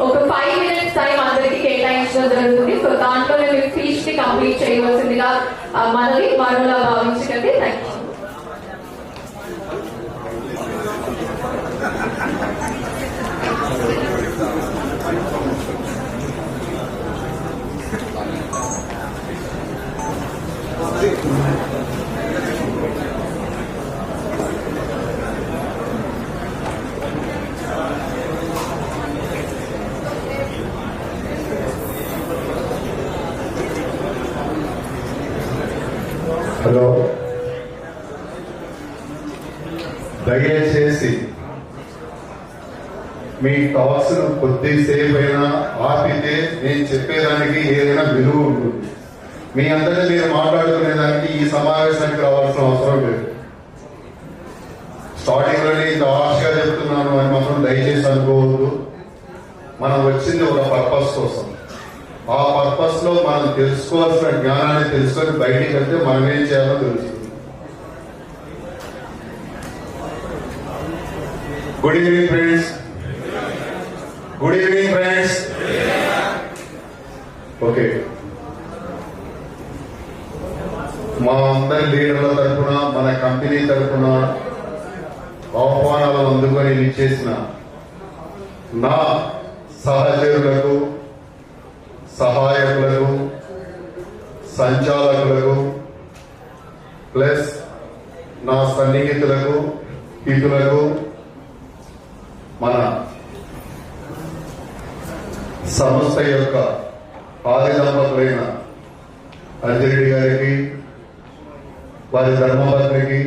ఒక 5 minutes time అందరికి కేటాయించడం జరుగుతుంది. సో దాంట్లోనే మీరు ఫీస్ట్ ని కంప్లీట్ చేయవలసిందిగా మనది మరోలా భావించకండి. Thank you. హలో, దయచేసి మీ టాక్స్ కొద్దిసేపు అయినా ఆపితే నేను చెప్పేదానికి ఏదైనా విలువ ఉంటుంది. మీ అందరినీ మీరు మాట్లాడుకునేదానికి ఈ సమావేశానికి రావాల్సిన అవసరం లేదు. స్టార్టింగ్ లోనే ఇంత ఆశగా చెప్తున్నాను అని మాత్రం దయచేసి అనుకోవద్దు. మనం వచ్చింది ఒక పర్పస్ కోసం. ఆ పర్పస్ లో మనం తెలుసుకోవాల్సిన జ్ఞానాన్ని తెలుసుకొని బయటికి వెళ్తే మనం ఏం చేయాలో తెలుస్తుంది. Good evening friends. Good evening friends. Okay, మా అందరి లీడర్ల తరఫున, మన కంపెనీ తరఫున ఆహ్వానాలు అందుకొని ఇచ్చేసిన నా సహచరులకు, సహాయకులకు, సంచాలకులకు, ప్లస్ నా సన్నిహితులకు, హితులకు, మన సంస్థ యొక్క ఆది దంపతులైన అంజిరెడ్డి గారికి, వారి ధర్మపత్నికి,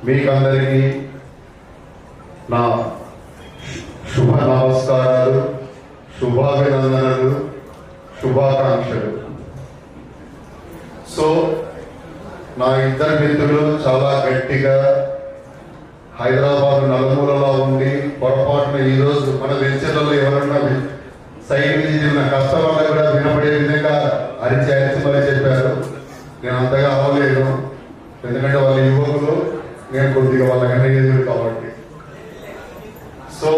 మీకందరికీ నా శుభ నమస్కారాలు, శుభాభినందనలు, శుభాకాంక్షలు. సో నా ఇద్దరు మిత్రులు చాలా గట్టిగా హైదరాబాద్ నలుమూలలో ఉండి పొరపాటున ఈరోజు మన వెంచర్లలో ఎవరన్నా సైడ్ విజిట్ కష్టం వల్ల కూడా వినపడే విధంగా అరిచి మరి చెప్పారు. నేను అంతగా అవ్వలేను, ఎందుకంటే వాళ్ళ యువకులు, నేను కొద్దిగా వాళ్ళకన్నా ఎదురు కాబట్టి. సో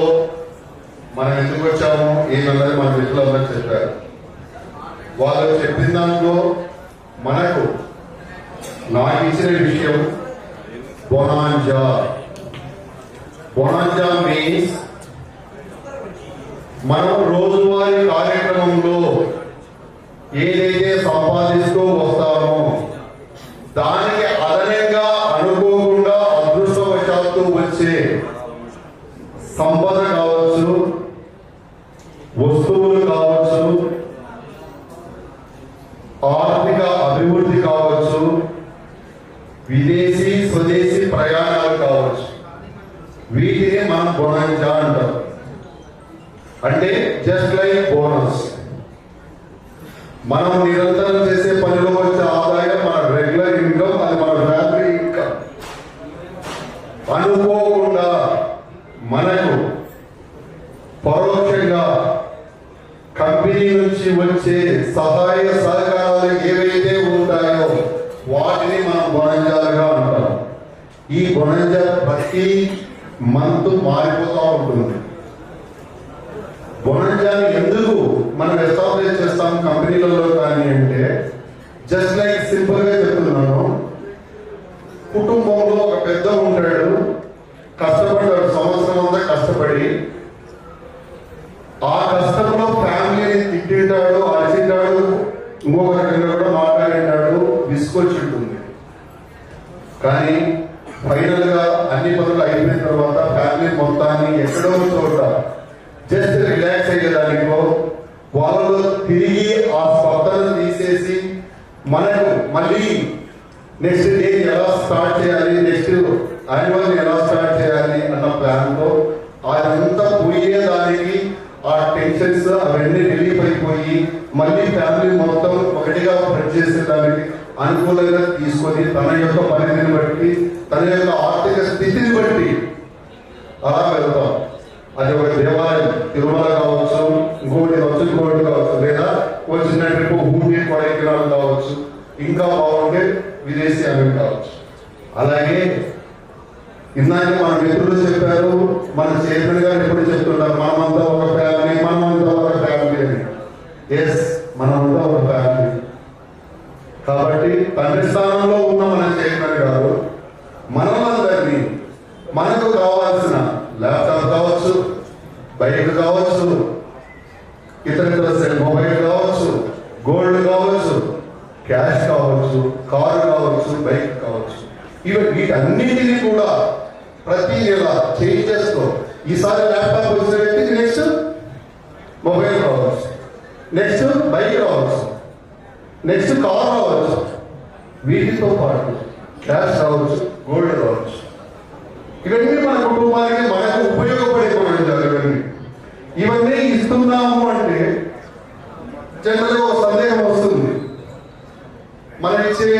మనం ఎందుకు వచ్చాము ఏమన్నది మన మిత్రులందరూ చెప్పారు. వాళ్ళు చెప్పిన దాంట్లో మనకు నాకు ఇచ్చిన విషయం బొనాంజా. బొనాంజా మీన్స్ మనం రోజువారీ కార్యక్రమంలో ఏదైతే సంపాదిస్తూ వస్తామో దానికి అదనంగా అనుకోకుండా అదృష్టవశాత్తు వచ్చే సంపద కావచ్చు, వస్తువులు కావచ్చు, ఆర్థిక అభివృద్ధి కావచ్చు, విదేశీ స్వదేశీ ప్రయాణాలు కావచ్చు, వీటిని మనం బొనాంజా అంటాం. అంటే జస్ట్ లైక్ బోనస్. మనం నిరంతరం చేసే పనిలో వచ్చే ఆదాయం మన రెగ్యులర్ ఇన్కమ్, అది మన ఫ్యామిలీ ఇన్కమ్. అనుకోకుండా మనకు పరోక్షంగా కంపెనీ నుంచి వచ్చే సహాయ సహకారాలు ఏవైతే ఉంటాయో వాటిని మనం బొనాంజాలుగా అంటాం. ఈ బొనాంజా ప్రతి మంత్ మారిపోతూ ఉంటుంది. బొనాంజాని ఎందుకు మనం ఎస్టాబ్లిష్ చేస్తాం కంపెనీలలో కానీ అంటే, జస్ట్ లైక్ సింపుల్ గా చెప్తున్నాను. కుటుంబంలో ఒక పెద్ద ఉంటాడు, కష్టపడ్డాడు, సంవత్సరం అంతా కష్టపడి ఆ కష్టంలో ఫ్యామిలీని తిట్టింటాడు, అరిచింటాడు, ఇంకొక రకంగా కూడా మాట్లాడింటాడు, విసుకొచ్చి ఉంటుంది. కానీ ఫైనల్ గా అన్ని పనులు అయిపోయిన తర్వాత ఫ్యామిలీ మొత్తాన్ని ఎక్కడో చోట జస్ట్ రిలాక్స్ అయ్యేదానికో వాళ్ళలో తిరిగి ఆ స్పర్ధను తీసేసి మనకు మళ్ళీ నెక్స్ట్ డే ఎలా స్టార్ట్ చేయాలి, నెక్స్ట్ యాన్యువల్ ఎలా స్టార్ట్ చేయాలి అన్న ప్లాన్ తో అదంతా పోయేదానికి ఆ టెన్షన్స్ అవన్నీ రిలీఫ్ అయిపోయి మళ్ళీ ఫ్యామిలీ మొత్తం ఒకటిగా పని చేసేదానికి అనుకూలంగా తీసుకొని తన యొక్క పరిధిని బట్టి, తన యొక్క ఆర్థిక స్థితిని బట్టి అలా వెళ్తాం. అది ఒక దేవాలయం, తిరుమల కావచ్చు, ఇంకోటి కావచ్చు, లేదా ఒక చిన్న ట్రిప్ ఊటీ, కొడైకెనాల్ కావచ్చు, ఇంకా బాగుంటే విదేశీ అవి కావచ్చు. అలాగే ఇందాక మన మిత్రులు చెప్పారు, మన చైర్మన్ గారు ఎప్పుడు చెప్తుంటారు, మనమంతా ఒక ఫ్యామిలీ, మనమంతా ఒక ఫ్యామిలీ అని. ఎస్, మనమంతా ఒక ఫ్యామిలీ. కాబట్టి తండ్రి స్థానంలో ఉన్న మన చైర్మన్ గారు మనమందరినీ మనకు కావాల్సిన ల్యాప్టాప్ కావచ్చు, బైక్ కావచ్చు, ఇతర మొబైల్ కావచ్చు, గోల్డ్ కావచ్చు, క్యాష్ కావచ్చు, కారు కావచ్చు, బైక్ కావచ్చు, వీటన్నిటినీ కూడా ప్రతి నెల చేంజెస్తో ఈసారి ల్యాప్టాప్ వచ్చిన వ్యక్తికి నెక్స్ట్ మొబైల్ రావచ్చు, నెక్స్ట్ బైక్ రావచ్చు, నెక్స్ట్ కార్ రావచ్చు, వీటితో పాటు క్యాష్ రావచ్చు, గోల్డ్ రావచ్చు. ఇవన్నీ మన కుటుంబానికి మనకు ఉపయోగపడే ఇవన్నీ ఇవన్నీ ఇస్తున్నాము అంటే జనరల్గా ఒక సందేహం వస్తుంది, మనం ఇచ్చే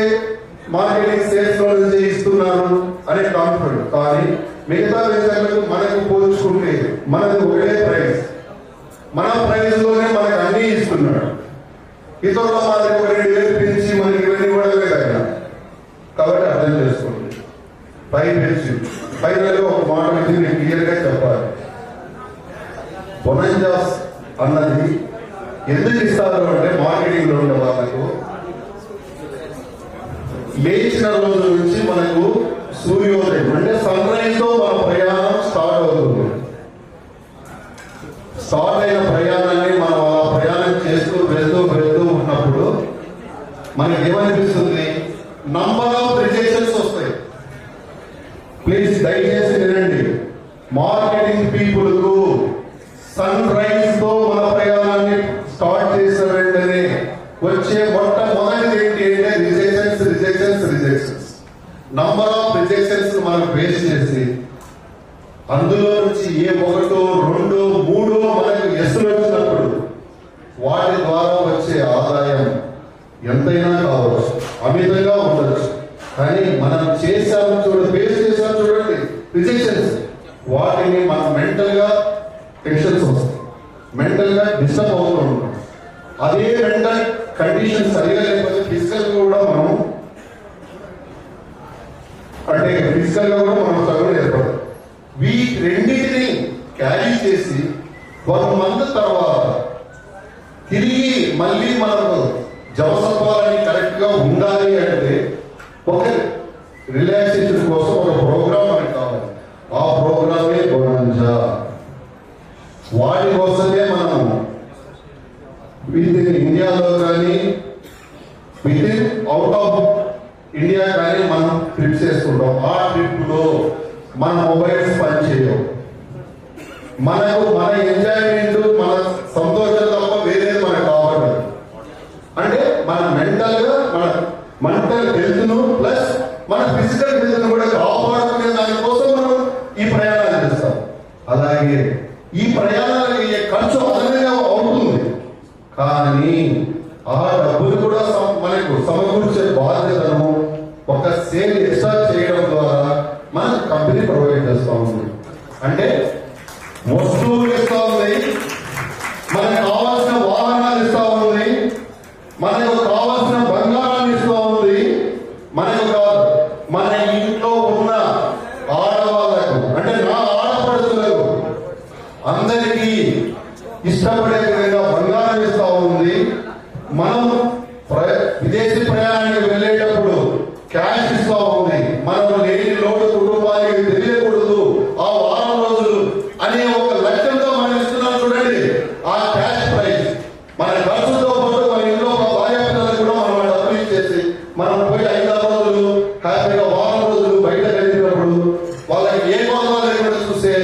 మార్కెటింగ్ సేల్స్ లో నుంచి ఇస్తున్నారు అనే కాన్ఫిడెంట్. కానీ మిగతా విషయాలకు మనకు పోల్చుకుంటే మనకు ఒకటే ప్రైస్, మన ప్రైస్ లోనే మనకు అన్ని ఇస్తున్నాడు. ఇతరుల మాదిరి ఒక 2,000 పెంచి మనకి ఇవన్నీ కూడా ఆయన. కాబట్టి అర్థం చేసుకోండి, పై పెంచి ఫైనల్ గా ఒక మాట వచ్చి నేను క్లియర్ గా చెప్పాలి. బొనంజాస్ అన్నది ఎందుకు ఇస్తారు అంటే మార్కెటింగ్ లో ఉండే వాళ్ళకు లేచిన రోజు నుంచి మనకు సూర్యోదయం అంటే సన్ రైజ్ తో మన ప్రయాణం స్టార్ట్ అవుతుంది. స్టార్ట్ అయిన ప్రయాణాన్ని మనం అలా ప్రయాణం చేస్తూ వెళ్తూ ఉన్నప్పుడు మనకి ఏమనిపిస్తుంది, నంబర్ ఆఫ్ రిజెక్షన్స్ వస్తాయి. ప్లీజ్ దయచేసి వినండి, మార్కెటింగ్ పీపుల్ కు సన్ రైజ్ తో మన ప్రయాణాన్ని స్టార్ట్ చేసిన వెంటనే వచ్చే మొట్టమొదటిది ఏంటి అంటే రిజెక్షన్స్. నంబర్ ఆఫ్ రిజెక్షన్స్ మనం ఫేస్ చేసి అందులో నుంచి ఏ 1, 2, 3 మనకు ఎస్సులు వచ్చినప్పుడు వాటి ద్వారా వచ్చే ఆదాయం ఎంతైనా కావచ్చు, అమితంగా ఉండొచ్చు. కానీ మనం ఫేస్ చేసాము చూడండి రిజెక్షన్స్, వాటిని మనం మెంటల్ గా టెన్షన్స్ వస్తాయి, మెంటల్ గా డిస్టర్బ్ అవుతూ ఉంటాం. అదే మెంటల్ కండిషన్ సరిగా లేకపోతే ఫిజికల్ గా కూడా మనం స్ట్రగుల్ ఏర్పడదు. రెండింటిని క్యారీ చేసి 1 మంత్ తర్వాత తిరిగి మళ్ళీ మనకు జవసత్వాలని కరెక్ట్ గా ఉండాలి అంటే ఒక రిలాక్సేషన్ కోసం ఒక ప్రోగ్రామ్ మనకి కావాలి. ఆ ప్రోగ్రామే బొనంజా. వాటి కోసమే మనం విత్ ఇన్ ఇండియాలో కానీ with in out of India కానీ మనం ట్రిప్స్ వేసుకుంటాం. ఆ ట్రిప్ లో మన మొబైల్స్ పనిచేయవు. మనకు మన ఎంజాయ్మెంట్, మన సంతోషం తప్ప వేరేది మనకు కావాలి. అంటే మన మెంటల్ గా మన మెంటల్ హెల్త్ ను ప్లస్ మన ఫిజికల్ హెల్త్ ను కూడా కాపాడుకునే దానికోసం మనం ఈ ప్రయాణాలు చేస్తాం. అలాగే ఈ ప్రయాణాలకి అయ్యే ఖర్చు అదనంగా అవుతుంది, కానీ ఆ డబ్బులు కూడా మనకు సమకూర్చే బాధ్యతను ఒక సేల్ ఎక్స్ట్రా చేయడం ద్వారా మన కంపెనీ ప్రొవైడ్ చేస్తూ ఉంది. అంటే వస్తువులు ఇస్తా ఉంది, మనకు కావాల్సిన వాహనాలు ఇస్తా ఉంది, మనకు కావాల్సిన బంగారాన్ని ఇస్తా ఉంది. మనకు కాదు, మన ఇంట్లో ఉన్న ఆడవాళ్ళకు అంటే నా ఆడపడుతులకు అందరికీ ఇష్టపడే విధంగా బంగారం ఇస్తా ఉంది. మనం విదేశీ ప్రయాణానికి వెళ్ళేటప్పుడు క్యాష్ ఇస్తా ఉంది. మనం లేని లోటు కుటుంబానికి తెలియకూడదు ఆ వారం రోజులు అనే ఒక లక్ష్యంతో మనం ఇస్తున్నాం చూడండి. ఆ క్యాష్ ప్రైజ్ మన ఖర్చుతో పాటు మన ఇంట్లో భార్య పిల్లలకు కూడా మనం డబ్బులు ఇచ్చేసి మనం పోయి 5-6 రోజులు హ్యాపీగా వారం రోజులు బయట వెళ్ళినప్పుడు వాళ్ళకి ఏ కొలవాలి కూడా చూసే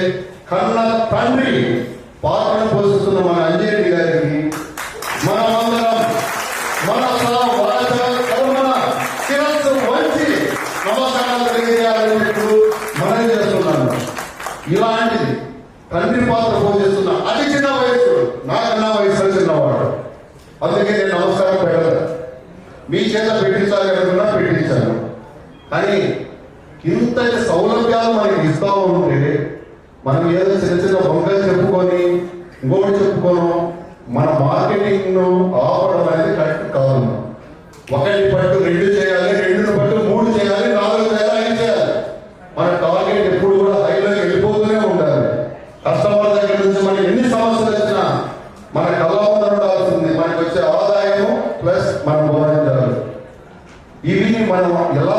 కన్న తండ్రి పాత్రను పోషిస్తున్న మన అంజేరెడ్డి గారికి మనమందరం మన శిరస్సు వంచి నమస్కారాలు తెలియజేయాలని మనం చేస్తున్నాను. ఇలాంటిది తండ్రి పాత్ర పోషిస్తున్న అతి చిన్న వయస్సు, నాకన్నా వయసులో చిన్నవాడు. అందుకే నేను నమస్కారం పెట్టలేదు, మీ చేత పెట్టించాలి అనుకున్నా పెట్టించాను. కానీ ఇంతటి సౌలభ్యాలు మనకి ఇస్తా ఉంటే మనం ఏదో చిన్న బొంగలు చెప్పుకొని ఇంకోటి చెప్పుకోను మన మార్కెటింగ్ ను ఆపడం అనేది కరెక్ట్ కాదు. 1 పట్టు 2 చేయాలి, 2 పట్టు 3 చేయాలి, 4 చేయాలి, 5 చేయాలి. మన టార్గెట్ ఎప్పుడు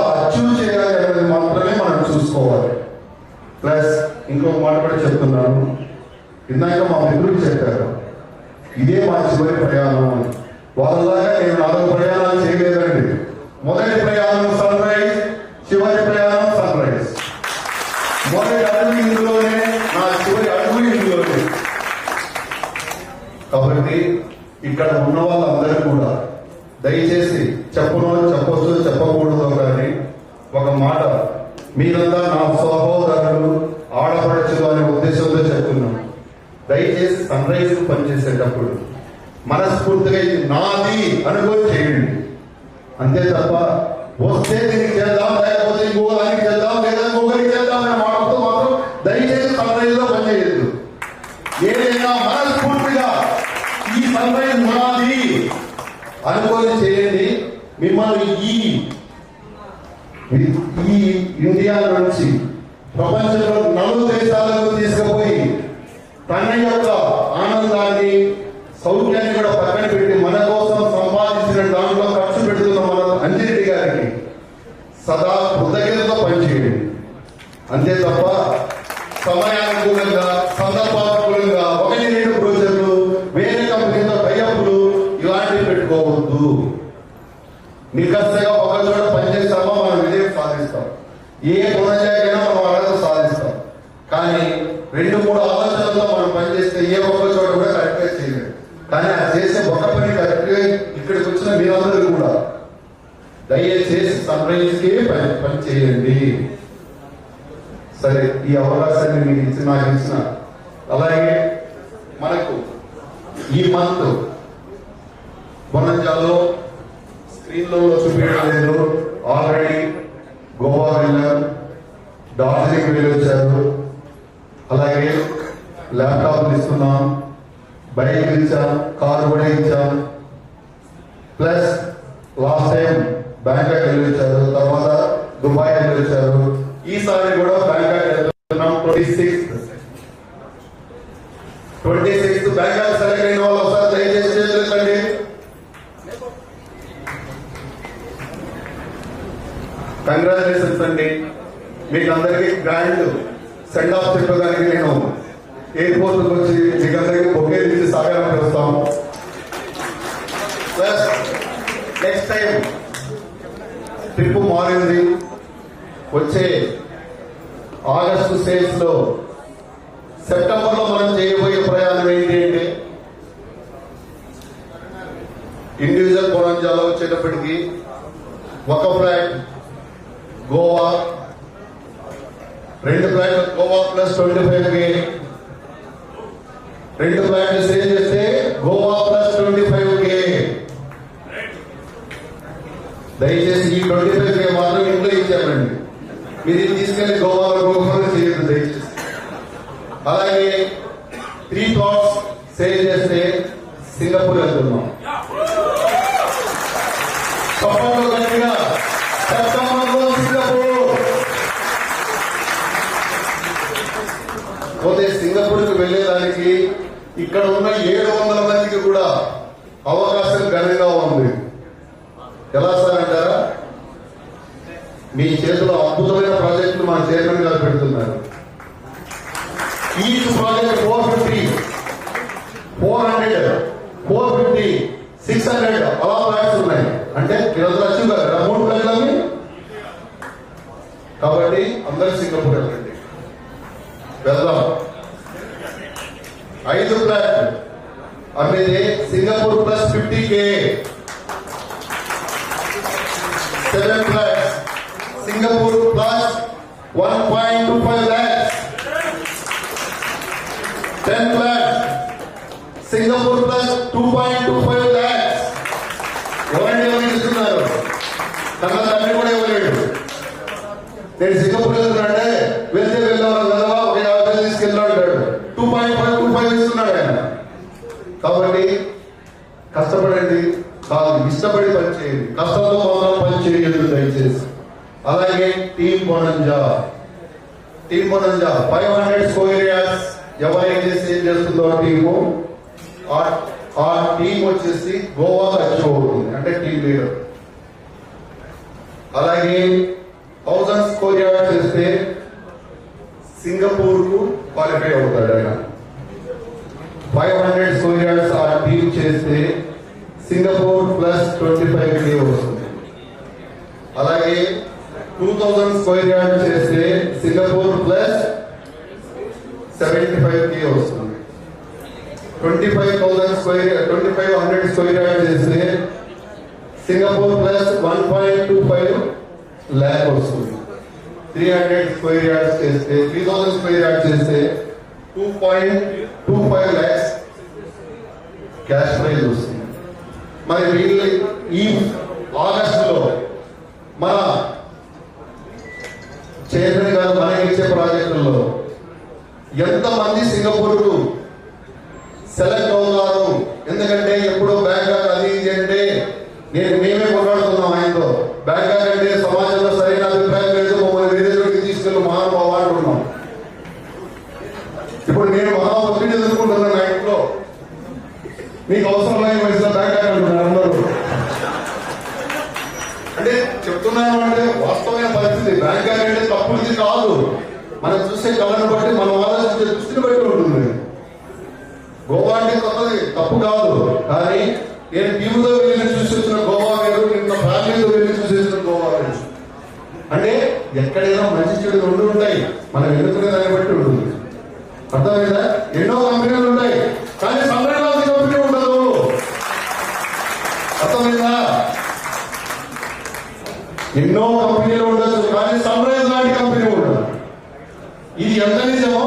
ఎలా అచీవ్ చేయాలి అనేది మాత్రమే మనం చూసుకోవాలి. ప్లస్ ఇంకొక మాట కూడా చెప్తున్నాను, ఇందాక మా మిత్రులు చెప్పారు ఇదే మా చివరి ప్రయాణం అని. వాళ్ళలాగా నేను 4 ప్రయాణాలు చేయలేదండి. మొదటి ప్రయాణం సన్ రైజ్, చివరి ప్రయాణం సన్ రైజ్. మొదటి అడుగు ఇందులోనే, నా చివరి అడుగు ఇందులోనే. కాబట్టి ఇక్కడ ఉన్న వాళ్ళందరూ కూడా దయచేసి చెప్పొచ్చు చెప్పకూడదు కానీ ఒక మాట, మీరంతా నా సహోదరులు ఆడపడచ్చు అనే ఉద్దేశంతో చెప్తున్నాను. దయచేసి సన్ రైజ్ పనిచేసేటప్పుడు మనస్ఫూర్తిగా ఇది నాది అనుభవం చేయండి. అంతే తప్ప వస్తే దీనికి చేద్దాం, లేకపోతే ఇంకో దానికి చేద్దాం, లేదా ఇంకొకరికి చేద్దాం అనే మాటతో మాత్రం దయచేసి సన్ రైజ్ లో పనిచేయద్దు. ఏదైనా మనస్ఫూర్తిగా ఈ సన్ రైజ్ నాది అనుభవం చేయండి. మిమ్మల్ని ఈ ఇండియా నుంచి ప్రపంచంలో 4 దేశాలకు తీసుకుపోయి తన యొక్క ఆనందాన్ని, సౌఖ్యాన్ని కూడా పక్కన పెట్టి మన కోసం సంపాదించిన దాంట్లో ఖర్చు పెడుతున్న మన అంజిరెడ్డి గారికి సదా కృతజ్ఞతతో పనిచేయండి. అంతే తప్ప సమయానుకూలంగా, సందర్భానుకూలంగా 1-2 ప్రాజెక్టులు, వేరే కంపెనీతో టైఅప్లు ఇలాంటివి పెట్టుకోవద్దు. నికస్తగా ఒక చోట పనిచేస్తామో మనం విజయం సాధిస్తాం. ఏ గుణజాకైనా మనం అర్హత సాధిస్తాం. కానీ 2-3 ఆలోచనలతో మనం పనిచేస్తే ఏ ఒక్క చోట కూడా కరెక్ట్ గా చేయలేదు. కానీ ఆ చేసే ఒక పని కరెక్ట్ గా ఇక్కడికి వచ్చిన మీరందరూ కూడా దయచేసి సన్ రైజ్ కి పని చేయండి. సరే, ఈ అవకాశాన్ని మీకు నాకు ఇచ్చిన, అలాగే మనకు ఈ మంత్ వనంజాలో స్క్రీన్ లో చూపించడం లేదు, ఆల్రెడీ గోవా వెళ్ళారు, డార్జిలింగ్ వెళ్ళొచ్చారు. అలాగే ల్యాప్టాప్లు ఇస్తున్నాం, బైక్ ఇచ్చాం, కారు కూడా ఇచ్చాం. ప్లస్ లాస్ట్ టైం బ్యాంకాక్ వెళ్ళొచ్చారు, తర్వాత దుబాయ్ వెళ్ళొచ్చారు. ఈసారి కూడా బ్యాంకాక్ వెళ్తున్నాం. 26th బ్యాంకాక్ సెలెక్ట్ అయిన వాళ్ళు ఒకసారి దయచేసి చేయండి. కంగ్రాచులేషన్స్ అండి. మీకు అందరికీ గ్రాండ్ సెండ్ ఆఫ్ చెప్పడానికి నేను ఎయిర్పోర్ట్ వచ్చి మీకు అందరికీ బొకే ఇచ్చి సాగరం వస్తాము. ప్లస్ నెక్స్ట్ టైం ట్రిప్ మారింది. వచ్చే ఆగస్టు సేల్స్ లో, సెప్టెంబర్ లో మనం చేయబోయే ప్రయాణం ఏంటి అంటే ఇండివిజువల్ కొరంజాలో వచ్చేటప్పటికి ఒక ఫ్లైట్ గోవా, 2 ఫ్లైట్లు గోవా ప్లస్ 25K, 2 ఫ్లైట్లు సేవ్ చేస్తే గోవా ప్లస్ 25K. దయచేసి ఈ 25K మాత్రం ఇంట్లో ఇచ్చామండి. మీరు తీసుకెళ్లి గోవాలో చేయదు దయచేసి. అలాగే 3 థాట్స్ సేవ్ చేస్తే సింగపూర్ వెళ్తున్నాం. సపోర్ట్ గట్టిగా సెప్టెంబర్లో సింగపూర్. పోతే సింగపూర్కి వెళ్ళేదానికి ఇక్కడ ఉన్న 700 మందికి కూడా అవకాశం ఘనంగా ఉంది. ఎలా సార్ అంటారా? మీ చేతిలో అద్భుతమైన ప్రాజెక్టులు మన చైర్మన్ గారు పెడుతున్నారు. ఈచ్ ప్రాజెక్ట్ 450, 400, 450, 600 అలా ప్లాన్స్ ఉన్నాయి. అంటే 20 లక్షలు కదా 3 ప్లాన్లని. కాబట్టి అందరూ సింగపూర్ వెళ్ళండి, వెళ్దాం. 5 ఫ్లాట్లు అమ్మేది Singapore plus 50K. 7 flats Singapore plus 1.25 lakhs. 10 flats Singapore plus 2.25 lakhs. ఎవరు ఇస్తున్నారు? తన తండ్రి కూడా ఇవ్వలేడు. నేను సింగపూర్ వెళ్తున్నాడే, వెళ్తే వెళ్ళాను కదా, ఒక 50,000 తీసుకెళ్ళాడు. 2.25 ఇస్తున్నాడు ఆయన. కాబట్టి కష్టపడండి, ఇష్టపడి పని చేయండి, కష్టంతో మాత్రం పని చేయలేదు దయచేసి. అలాగే టీమ్ బొనంజా 500 స్క్వేర్ ఏరియాస్ ఎవరైతే సేల్ చేస్తుందో టీము, ఆ టీం వచ్చేసి గోవా అచీవ్ అవుతుంది. అంటే టీం లీడర్ అలాగే 1000 స్క్వేర్ యార్డ్ చేస్తే సింగపూర్ కు క్వాలిఫై అవుతాడు ఆయన. 500 స్క్వేర్ యార్డ్స్ ఆ టీమ్ చేస్తే సింగపూర్ ప్లస్ 25K వస్తుంది. అలాగే 2000 స్క్వేర్ యార్డ్ చేస్తే సింగపూర్ ప్లస్ 75K వస్తుంది. 2500 స్క్వేర్ యార్డ్ చేస్తే సింగపూర్ ప్లస్ 1.25 lakh వస్తుంది. 300 స్క్వేర్ యార్డ్స్ చేస్తే 3000 స్క్వేర్ యార్డ్ చేస్తే 2.25 lakhs క్యాష్ ప్రైజ్ వస్తుంది. మరి వీళ్ళు ఈ ఆగస్టులో మన చైర్మన్ గారు మనకి ఇచ్చే ప్రాజెక్టుల్లో ఎంతమంది సింగపూర్ కు సెలెక్ట్ అవుతారు? ఎందుకంటే ఎప్పుడో బ్యాంకాక్ అది ఇది అంటే మేమే కొట్లాడుతున్నాం ఆయనతో. బ్యాంకాక్ అంటే సమాజంలో సరైన అభిప్రాయం లేదు, మమ్మల్ని వేరే చోటికి తీసుకెళ్ళి మహానుభావ అంటున్నాం. ఇప్పుడు నేను మహాభక్తిని ఎదుర్కొంటున్నాను నా ఇంట్లో. మీకు అవసరం లేని వయసులో బ్యాంకాక్ అంటున్నారు అందరూ. అంటే చెప్తున్నాను అంటే వాస్తవమైన పరిస్థితి. బ్యాంకాక్ అంటే తప్పుది కాదు, మనం చూసే కళ్ళను బట్టి మనం ఆలోచించే దృష్టిని బట్టి ఉంటుంది. గోవా అంటే కొత్తది తప్పు కాదు, కానీ నేను టీముతో వెళ్ళి చూసి వచ్చిన గోవా వేరు, నిన్న ఫ్యామిలీతో వెళ్ళి చూసి వచ్చిన గోవా వేరు. అంటే ఎక్కడైనా మంచి చెడు రెండు ఉంటాయి, మనం ఎన్నుకునే దాన్ని బట్టి ఉంటుంది. అర్థమైందా? ఎన్నో కంపెనీలు ఉంటాయి కానీ సన్రైజ్ లాంటి కంపెనీ ఉండదు. అర్థమైందా? ఎన్నో కంపెనీలు ఉండొచ్చు కానీ సన్రైజ్ లాంటి కంపెనీ ఉండదు. ఇది ఎంత నిజమో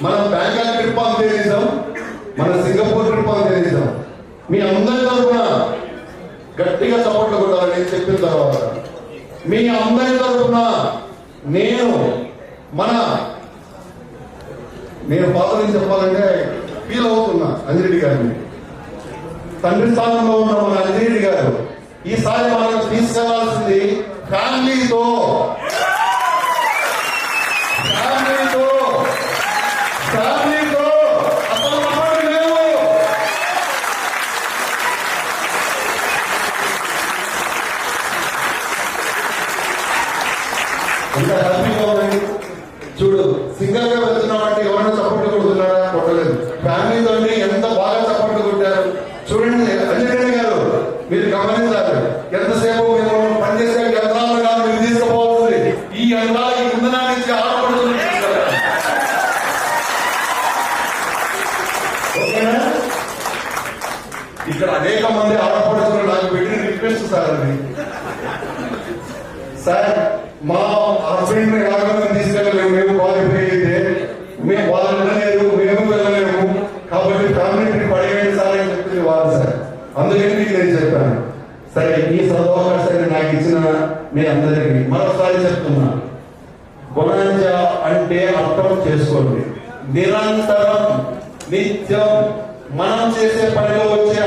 మనం బ్యాంకాక్ ట్రిప్ అంతే నిజం, మన సింగపూర్ ట్రిప్ అంతే నిజం. మీ అందరి తరఫున గట్టిగా చప్పట్లు కొట్టాలని నేను చెప్పిన తర్వాత మీ అందరి తరఫున నేను ఫాదర్ అని చెప్పాలంటే ఫీల్ అవుతున్నా. అంజిరెడ్డి గారిని తండ్రి స్థానంలో ఉన్న మన అంజిరెడ్డి గారు ఈసారి మనం తీసుకెళ్లాల్సింది ఫ్యామిలీతో అసలు అప్పుడు లేవు. ఎంత హ్యాపీగా ఉందండి. చూడు, సింగల్ గా వెళ్తున్నామంటే ఎవరైనా చప్పట్లు కొడుతున్నారా? కొట్టలేదు. ఫ్యామిలీతో ఎంత బాగా చప్పట్లు కొట్టారు చూడండి. అంజనేయ గారు మీరు గమనించాలి, ఎంతసేపు మేము పనిచేసే యంత్రాలను కాదు మీరు తీసుకుపోతుంది. ఈ యంత్రాలకి ఇంధనానికి ఆడపడుతుంది. ఓకేనా? ఇక్కడ అనేక మంది ఆడపడుతున్నారు. నాకు పెట్టిన రిక్వెస్ట్ సార్ అది. సార్ మా హస్బెండ్ ఎలాగో తీసుకెళ్ళలేము, మేము క్వాలిఫై అయితే మేము వాళ్ళు వెళ్ళలేరు, మేము వెళ్ళలేము, కాబట్టి ఫ్యామిలీ ట్రిప్ అడిగండి సార్ అని చెప్పింది వాళ్ళు సార్. అందుకని మీకు నేను చెప్పాను. సరే, ఈ సదవకాశాన్ని నాకు ఇచ్చిన మీ అందరికీ మరోసారి చెప్తున్నా, బొనాంజా అంటే అర్థం చేసుకోండి. నిరంతరం నిత్యం మనం చేసే పనిలో వచ్చే